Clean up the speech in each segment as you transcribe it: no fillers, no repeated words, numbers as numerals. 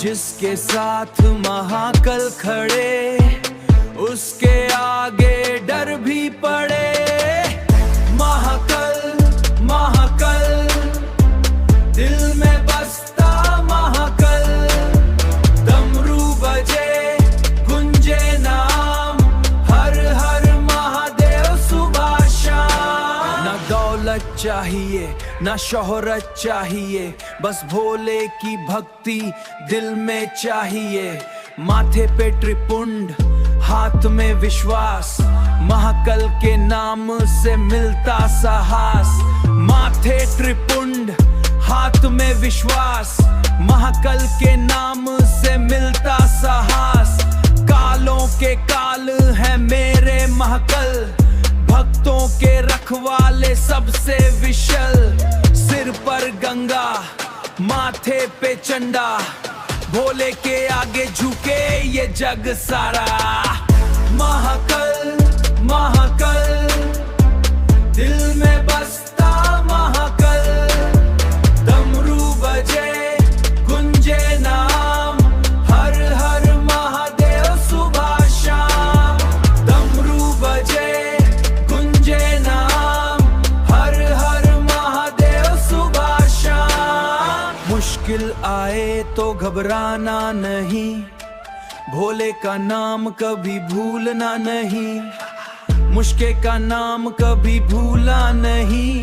जिसके साथ महाकाल खड़े, उसके आगे डर भी पड़े। महाकाल महाकाल, दिल में बसता महाकाल। डमरू बजे गुंजे नाम, हर हर महादेव सुबह शाम। ना दौलत चाहिए ना शोहरत चाहिए, बस भोले की भक्ति दिल में चाहिए। माथे पे त्रिपुंड, हाथ में विश्वास, महाकाल के नाम से मिलता साहस। माथे त्रिपुंड, हाथ में विश्वास, महाकाल के नाम से मिलता साहस। कालों के काल है मेरे महाकाल, भक्तों के रखवाले सबसे विशाल। सिर पर गंगा, माथे पे चंडा, भोले के आगे झुके ये जग सारा। महाकाल महाकाल, दिल में बसता महाकाल। डमरू बजे गुंजे नाम, हर हर महादेव सुबह शाम। डमरू बजे गुंजे नाम, हर हर महादेव सुबह शाम। मुश्किल आए तो घबराना नहीं, भोले का नाम कभी भूलना नहीं। मुश्किल का नाम कभी भूला नहीं,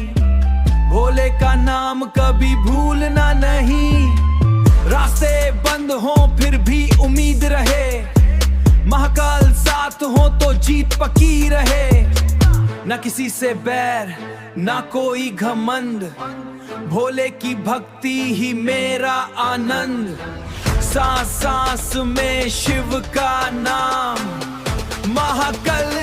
भोले का नाम कभी भूलना नहीं। रास्ते बंद हो फिर भी उम्मीद रहे, महाकाल साथ हो तो जीत पक्की रहे। ना किसी से बैर ना कोई घमंड, भोले की भक्ति ही मेरा आनंद। सांस सांस में शिव का नाम, महाकाल